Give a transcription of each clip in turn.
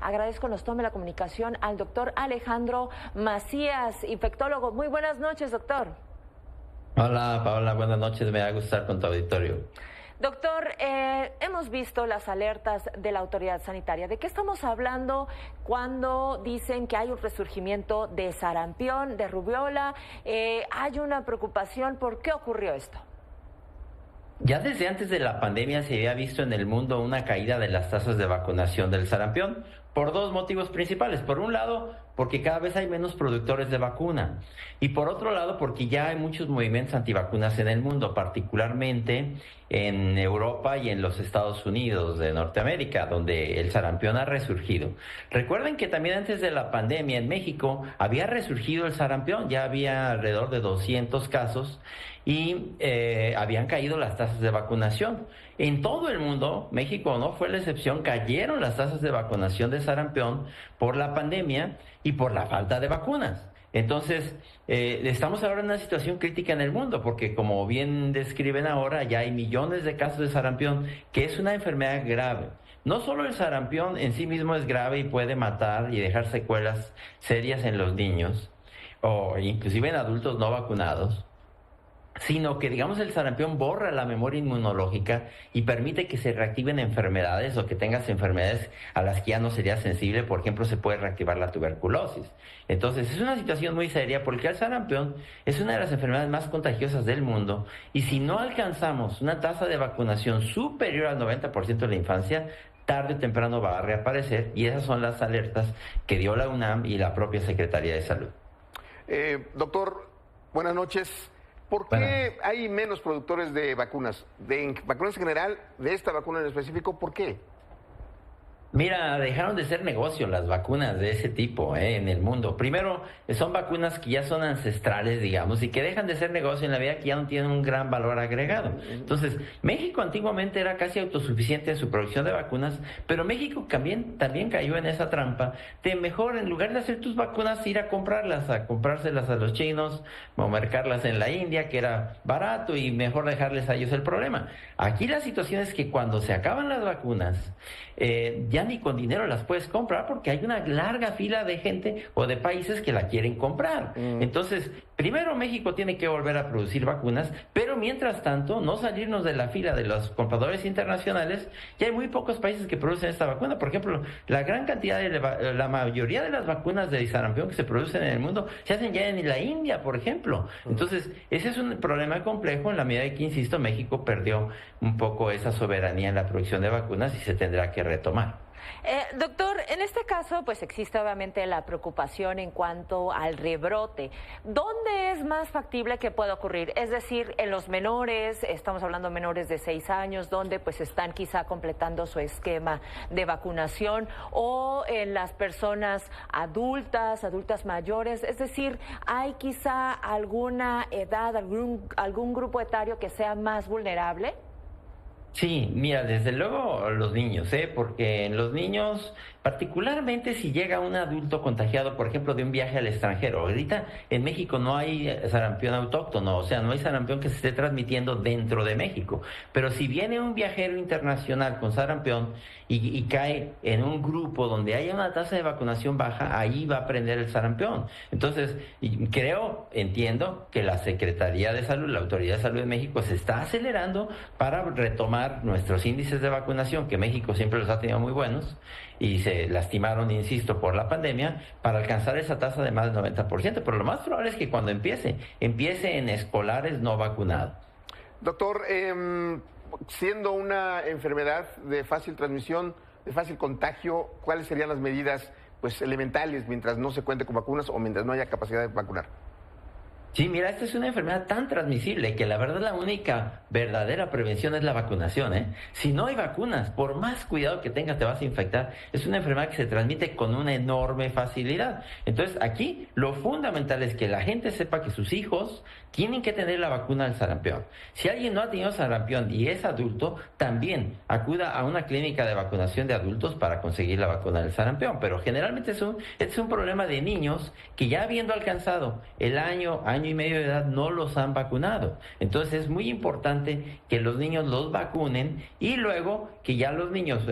agradezco nos tome la comunicación al doctor Alejandro Macías, infectólogo. Muy buenas noches, doctor. Hola, Paola, buenas noches. Me va a gustar con tu auditorio. Doctor, hemos visto las alertas de la autoridad sanitaria. ¿De qué estamos hablando cuando dicen que hay un resurgimiento de sarampión, de rubiola? Hay una preocupación. ¿Por qué ocurrió esto? Ya desde antes de la pandemia se había visto en el mundo una caída de las tasas de vacunación del sarampión por dos motivos principales. Por un lado, porque cada vez hay menos productores de vacuna. Y por otro lado, porque ya hay muchos movimientos antivacunas en el mundo, particularmente en Europa y en los Estados Unidos de Norteamérica, donde el sarampión ha resurgido. Recuerden que también antes de la pandemia en México había resurgido el sarampión, ya había alrededor de 200 casos y habían caído las tasas de vacunación. En todo el mundo, México no fue la excepción, cayeron las tasas de vacunación de sarampión por la pandemia y por la falta de vacunas. Entonces, estamos ahora en una situación crítica en el mundo, porque como bien describen ahora, ya hay millones de casos de sarampión, que es una enfermedad grave. No solo el sarampión en sí mismo es grave y puede matar y dejar secuelas serias en los niños, o inclusive en adultos no vacunados, sino que, digamos, el sarampión borra la memoria inmunológica y permite que se reactiven enfermedades o que tengas enfermedades a las que ya no serías sensible. Por ejemplo, se puede reactivar la tuberculosis. Entonces, es una situación muy seria porque el sarampión es una de las enfermedades más contagiosas del mundo y si no alcanzamos una tasa de vacunación superior al 90% de la infancia, tarde o temprano va a reaparecer, y esas son las alertas que dio la UNAM y la propia Secretaría de Salud. Doctor, buenas noches. ¿Por qué hay menos productores de vacunas? De vacunas en general, de esta vacuna en específico, ¿por qué? Mira, dejaron de ser negocio las vacunas de ese tipo en el mundo. Primero, son vacunas que ya son ancestrales, digamos, y que dejan de ser negocio en la vida, que ya no tienen un gran valor agregado. Entonces, México antiguamente era casi autosuficiente en su producción de vacunas, pero México también cayó en esa trampa de mejor, en lugar de hacer tus vacunas, ir a comprárselas a los chinos o mercarlas en la India, que era barato, y mejor dejarles a ellos el problema. Aquí la situación es que cuando se acaban las vacunas, ya ni con dinero las puedes comprar porque hay una larga fila de gente o de países que la quieren comprar. Entonces, primero México tiene que volver a producir vacunas, pero mientras tanto no salirnos de la fila de los compradores internacionales. Ya hay muy pocos países que producen esta vacuna. Por ejemplo, la mayoría de las vacunas de sarampión que se producen en el mundo se hacen ya en la India, por ejemplo. Entonces, ese es un problema complejo en la medida de que, insisto, México perdió un poco esa soberanía en la producción de vacunas y se tendrá que retomar. Doctor, en este caso, pues existe obviamente la preocupación en cuanto al rebrote. ¿Dónde es más factible que pueda ocurrir? Es decir, en los menores, estamos hablando de menores de 6 años, donde pues están quizá completando su esquema de vacunación, o en las personas adultas mayores. Es decir, ¿hay quizá alguna edad, algún grupo etario que sea más vulnerable? Sí, mira, desde luego los niños, porque en los niños, particularmente si llega un adulto contagiado, por ejemplo, de un viaje al extranjero. Ahorita en México no hay sarampión autóctono, o sea, no hay sarampión que se esté transmitiendo dentro de México. Pero si viene un viajero internacional con sarampión y cae en un grupo donde haya una tasa de vacunación baja, ahí va a prender el sarampión. Entonces, entiendo que la Secretaría de Salud, la Autoridad de Salud de México, se está acelerando para retomar nuestros índices de vacunación, que México siempre los ha tenido muy buenos y se lastimaron, insisto, por la pandemia, para alcanzar esa tasa de más del 90%, pero lo más probable es que cuando empiece en escolares no vacunados. Doctor, siendo una enfermedad de fácil transmisión, de fácil contagio, ¿cuáles serían las medidas elementales mientras no se cuente con vacunas o mientras no haya capacidad de vacunar? Sí, mira, esta es una enfermedad tan transmisible que la verdad la única verdadera prevención es la vacunación, Si no hay vacunas, por más cuidado que tengas, te vas a infectar. Es una enfermedad que se transmite con una enorme facilidad. Entonces, aquí lo fundamental es que la gente sepa que sus hijos tienen que tener la vacuna del sarampión. Si alguien no ha tenido sarampión y es adulto, también acuda a una clínica de vacunación de adultos para conseguir la vacuna del sarampión. Pero generalmente es un problema de niños que, ya habiendo alcanzado el año año y medio de edad no los han vacunado. Entonces es muy importante que los niños los vacunen y luego que ya los niños,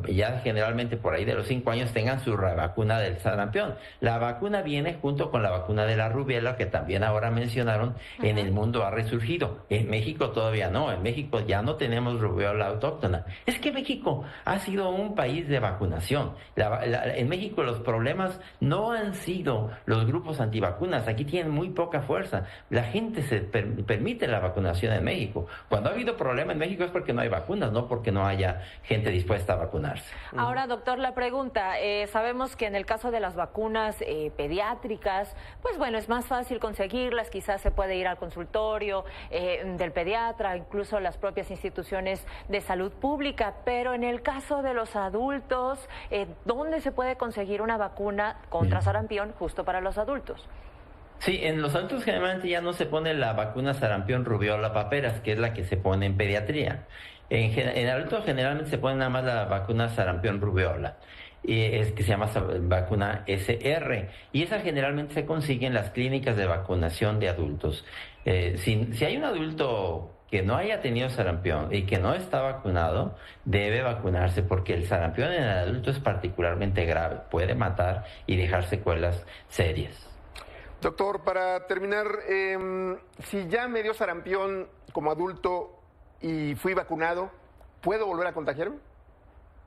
ya generalmente por ahí de los 5 años, tengan su vacuna del sarampión. La vacuna viene junto con la vacuna de la rubiola, que también ahora mencionaron, en el mundo ha resurgido. En México todavía no, en México ya no tenemos rubiola autóctona. Es que México ha sido un país de vacunación. En México los problemas no han sido los grupos antivacunas, aquí tienen muy poca fuerza. La gente se permite la vacunación en México. Cuando ha habido problema en México es porque no hay vacunas, no porque no haya gente dispuesta a vacunarse. Ahora, doctor, la pregunta, sabemos que en el caso de las vacunas pediátricas, pues bueno, es más fácil conseguirlas, quizás se puede ir al consultorio del pediatra, incluso las propias instituciones de salud pública, pero en el caso de los adultos, ¿dónde se puede conseguir una vacuna contra sarampión justo para los adultos? Sí, en los adultos generalmente ya no se pone la vacuna sarampión, rubiola, paperas, que es la que se pone en pediatría. En adultos generalmente se pone nada más la vacuna sarampión, rubiola, es que se llama vacuna SR, y esa generalmente se consigue en las clínicas de vacunación de adultos. Si hay un adulto que no haya tenido sarampión y que no está vacunado, debe vacunarse, porque el sarampión en el adulto es particularmente grave, puede matar y dejar secuelas serias. Doctor, para terminar, si ya me dio sarampión como adulto y fui vacunado, ¿puedo volver a contagiarme?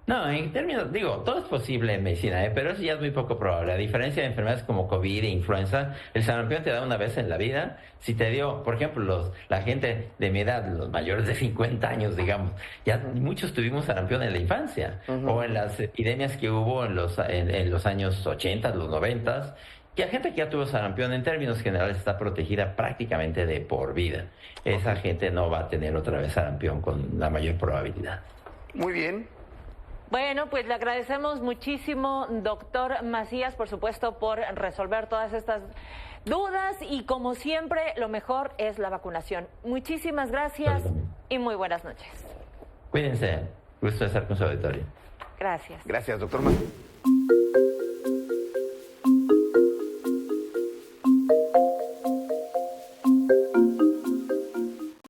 No, en términos, digo, todo es posible en medicina, pero eso ya es muy poco probable. A diferencia de enfermedades como COVID e influenza, el sarampión te da una vez en la vida. Si te dio, por ejemplo, la gente de mi edad, los mayores de 50 años, digamos, ya muchos tuvimos sarampión en la infancia, o en las epidemias que hubo en los años 80, los 90, que la gente que ya tuvo sarampión en términos generales está protegida prácticamente de por vida. Esa gente no va a tener otra vez sarampión con la mayor probabilidad. Muy bien. Bueno, pues le agradecemos muchísimo, doctor Macías, por supuesto, por resolver todas estas dudas y, como siempre, lo mejor es la vacunación. Muchísimas gracias y muy buenas noches. Cuídense. Gusto de estar con su auditorio. Gracias. Gracias, doctor Macías.